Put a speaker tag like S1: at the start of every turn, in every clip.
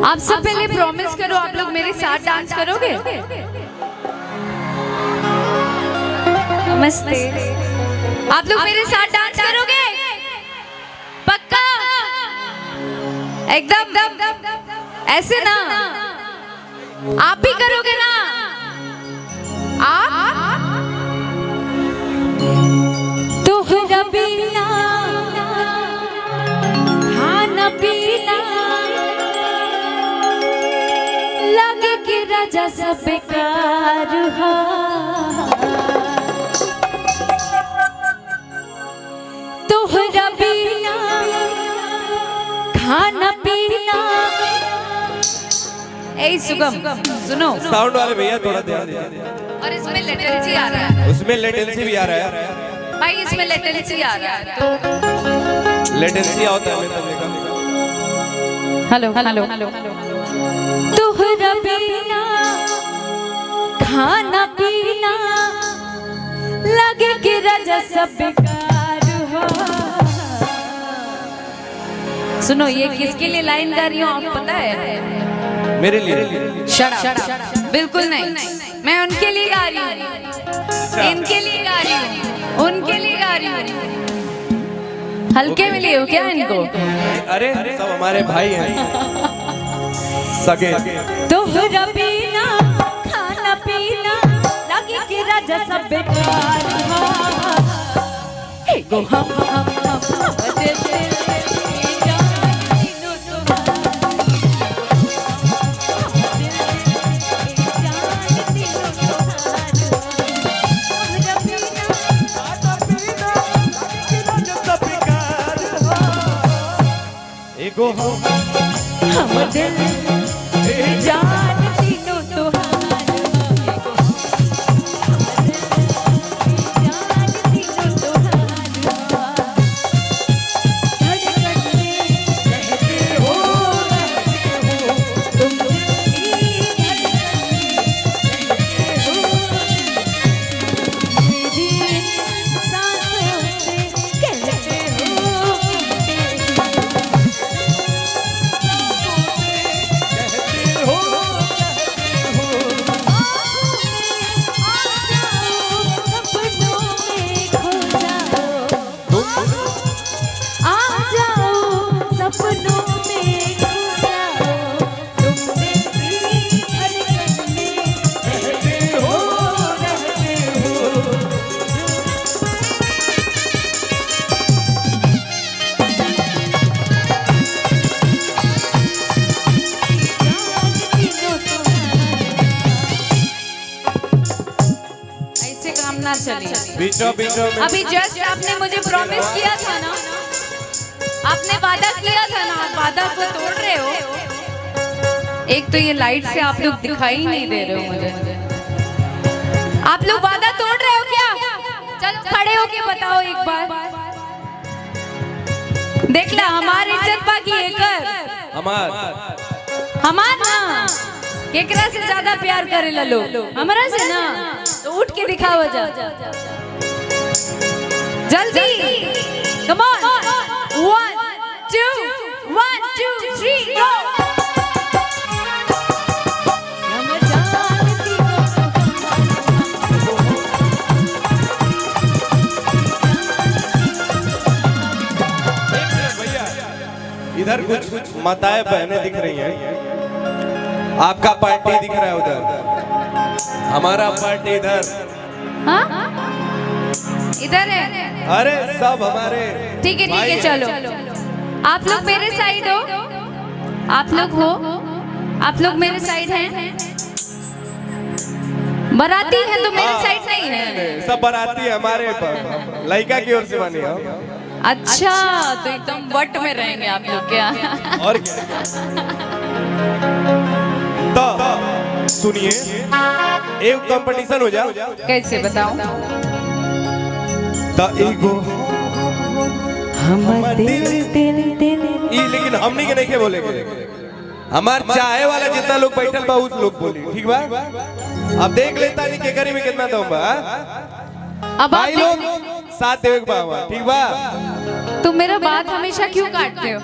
S1: आप सब पहले प्रॉमिस करो, आप लोग मेरे साथ डांस करोगे? नमस्ते। आप लोग मेरे साथ डांस करोगे? पक्का? एकदम ऐसे ना? आप भी करोगे ना? आप तोहरा बिना खाना पीना लगे कि राजा सब बेकार हा। तोहरा बिना खाना पीना। ए सुगम सुनो,
S2: साउंड वाले भैया थोड़ा ध्यान दीजिए।
S1: और इसमें लेटेंसी आ रहा है।
S2: उसमें लेटेंसी भी आ रहा है
S1: भाई, इसमें लेटेंसी आ रहा है तो
S2: लेटेंसी होता है हमें तब
S1: हेलो हेलो हेलो। तोहरा बिना खाना पीना लगे कि राजा सब बेकार हो। सुनो, ये किसके लिए लाइन गा रही हूँ आप पता है?
S2: मेरे लिए।
S1: Shut up. बिल्कुल नहीं, मैं उनके लिए गा रही हूँ, इनके लिए गा रही हूँ, उनके लिए गा रही हूँ। हल्के में लिए हो क्या इनको?
S2: अरे सब हमारे भाई हैं सगे।
S1: तोहरा बिना खाना पीना लगे कि राजा सब बेकार हो। एगो हम दिल से
S2: एगो
S1: हम दिल जान तीनों तोहार। एगो जान तीनों तोहार। धड़कन में रहते हो तुम, मेरी धड़कन में रहते हो, मेरी सांसों से कहते हो।
S2: बीचों बीचों में
S1: अभी जस्ट आपने मुझे प्रॉमिस किया था ना, आपने वादा किया था ना, आप वादा को तोड़ रहे हो। एक तो ये लाइट से आप लोग दिखाई ही नहीं दे रहे हो मुझे। आप लोग वादा तोड़ रहे हो क्या? चलो खड़े होके बताओ एक बार। देख ला, हमारी इज्जत बाकी है कर हमार ना केकरा से ज्यादा प्यार करे ला लोग हमरा से ना, तो उठ के दिखाओ जा जल्दी। कम ऑन, 1 2 1 2 3 गो।
S2: इधर कुछ माताएं बहनें दिख रही हैं। आपका पार्टी दिख रहा है उधर, हमारा पार्टी इधर।
S1: हाँ इधर है।
S2: अरे सब हमारे
S1: ठीक है चलो। आप लोग मेरे साइड हो, आप लोग हो, आप लोग मेरे साइड हैं। बाराती है तो मेरे साइड नहीं है।
S2: सब बाराती है हमारे पर, लड़का की ओर से बनी है।
S1: अच्छा, तो एकदम वट में रहेंगे आप लोग क्या?
S2: और क्या? तो सुनिए, एक कंपटीशन हो जाओ।
S1: कैसे बताऊं?
S2: तो एगो
S1: हम दिल दिल दिल।
S2: ये लेकिन हमनी के नहीं के बोलेंगे, हमार चाहे वाला जितना लोग बैठल बा उस लोग बोली, ठीक बा? अब देख लेता नहीं के करी में कितना दम बा।
S1: अब
S2: भाई लोग साथ देवे के बा, ठीक बा?
S1: तुम मेरा बात हमेशा क्यों काटते हो?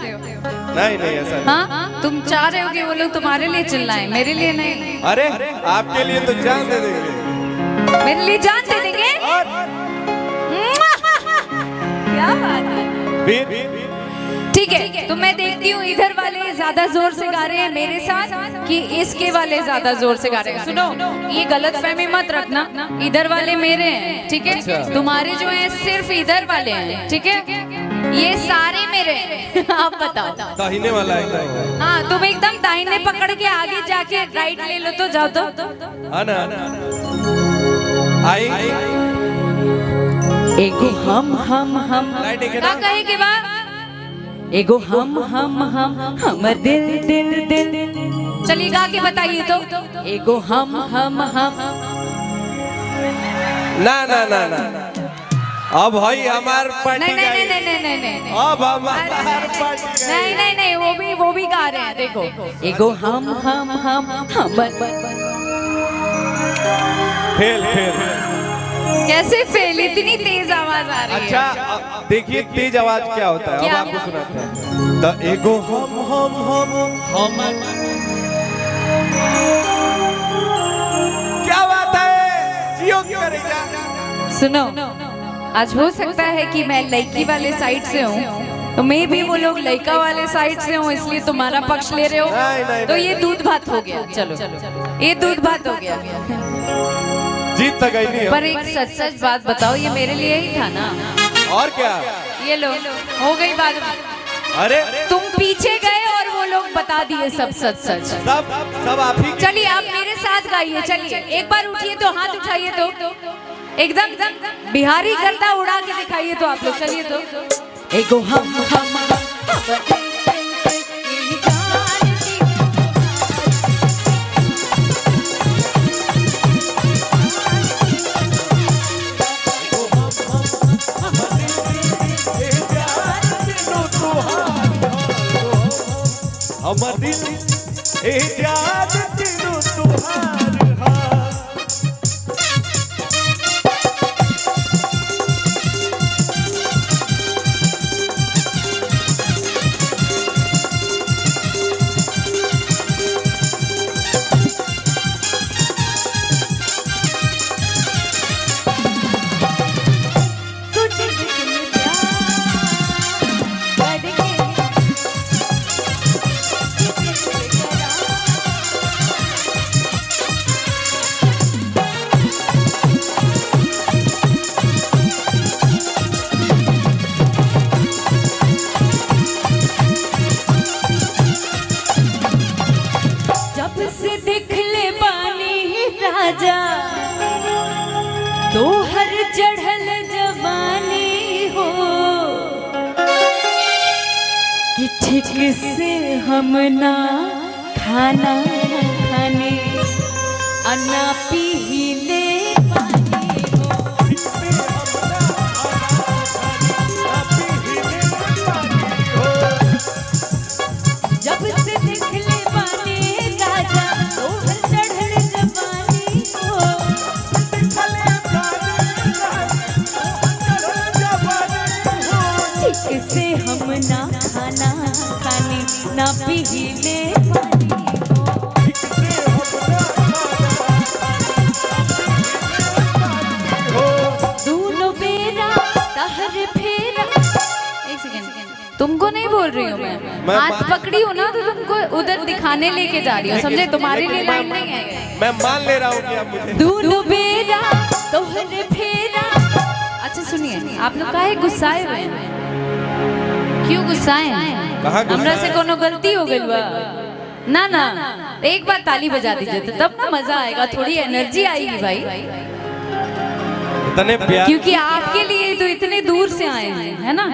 S2: नहीं नहीं ऐसा नहीं।
S1: हाँ तुम चाह रहे हो कि वो लोग तुम्हारे लिए चिल्लाएं, मेरे लिए नहीं।
S2: अरे आपके लिए तो जान दे देंगे।
S1: मेरे लिए जान दे देंगे?
S2: और
S1: क्या बात है।
S2: फिर
S1: ठीक है, तो मैं देखती हूँ इधर वाले ज्यादा जोर से गा रहे हैं मेरे साथ कि इसके वाले ज्यादा जोर से गा रहे हैं। सुनो, ये गलत फहमी मत रखना, इधर वाले मेरे हैं, ठीक है?
S2: अच्छा।
S1: तुम्हारे जो हैं सिर्फ इधर वाले हैं, ठीक है? ये सारे मेरे हैं। आप बताओ।
S2: दाहिने वाला है।
S1: हाँ, तुम एकदम दाहिने पकड़ के आगे जाके राइट ले लो तो जाओ तो।
S2: आना आई
S3: एगो हम
S2: लाइट एक
S1: क्या कहे के बाद?
S3: एगो हम हमर दिल दिल दिल
S1: चलिए गा के बताइए तो।
S3: एगो हम
S2: ना ना ना ना अब भाई हमार पार्टी
S1: नहीं नहीं
S2: गाई।
S1: नहीं नहीं नहीं नहीं
S2: अब हमार पार्टी गाई।
S1: नहीं नहीं नहीं, वो भी गा रहे हैं, देखो।
S3: एगो हम हमर
S2: फेल फेल।
S1: कैसे फेल, इतनी तेज आवाज आ रही है।
S2: अच्छा देखिए तेज आवाज क्या होता है, अब
S1: क्या?
S2: आपको सुनाते हैं। द एगो हम क्या बात है, जियो क्यों करेगा?
S1: सुनो, आज हो सकता है कि मैं लड़की वाले साइड से हूँ, तो मैं भी वो लोग लड़का वाले साइड से हूँ, इसलिए तुम्हारा पक्ष ले रहे
S2: नहीं,
S1: हो।
S2: नहीं,
S1: तो
S2: नहीं,
S1: ये दूध भात हो गया। चलो, ये दूध भात हो गया।
S2: जीत तक गई नहीं
S1: पर एक सच सच बात बताओ, ये मेरे लिए ही था ना?
S2: और क्या?
S1: ये लो, हो गई बात।
S2: अरे
S1: तुम पीछे गए और वो लोग बता दिए सब सच सच।
S2: सब आप ही।
S1: चलिए आप मेरे साथ गाइए, चलिए एक बार उठिए तो, हाथ उठाइए तो, एकदम बिहारी गर्दा उड़ा के दिखाइए तो आप लोग। चलिए तो।
S3: एगो हम
S2: हमर दिल ए याद दिनो तुहार हां।
S3: राजा तो हर चढ़ल जवानी हो कि ठीक से हम ना खाना खाने अन्ना पी ले पानी हो। जब से देख ले पानी राजा तो हर चढ़ल जवानी हो ठीक से हम ना खाना खाने ना पी ले पानी हो। दोनों बेरा तहर फेरा।
S1: एक सेकंड, तुमको नहीं बोल रही हूँ मैं हाथ पकड़ी हूँ ना, तो तुमको उधर दिखाने लेके जा रही हूँ, समझे? तुम्हारे लिए लाइन नहीं है।
S2: मैं मान ले रहा हूँ कि आप मुझे
S3: दोनों बेरा तोहर फेरा।
S1: अच्छा सुनिए, आप लोग काहे गुस्साए हुए हैं? क्यों गुस्साए हैं?
S2: कहाँ गुस्सा
S1: हमरा
S2: है?
S1: से कोनो गलती हो गई बा? ना ना, एक बार ताली बजा दीजिए तो तब ना मजा आएगा, थोड़ी एनर्जी आएगी भाई।
S2: इतने प्यार
S1: क्योंकि आपके लिए तो इतने दूर से आए हैं, है ना?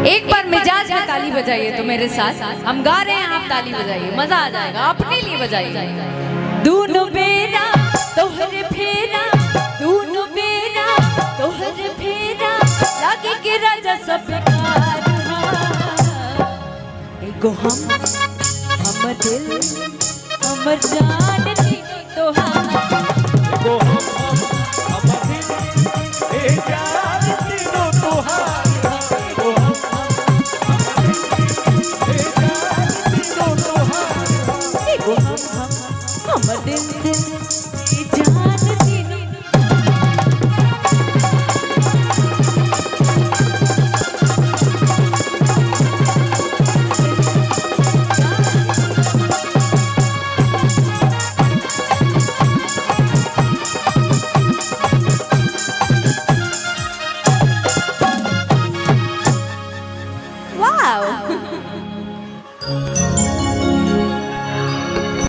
S1: एक बार मिजाज में ताली बजाइए तो मेरे साथ, हम गा रहे हैं, आप ताली बजाइए, मजा आ जाएगा। अपने लिए बजाइए।
S3: दोनों बेरा तोहर फेरा, दोनों बेरा तोहर फेरा, लागे के राजा सब बेकार हा। एगो हमर दिल हमर जान तोहार।
S2: को हम ए जान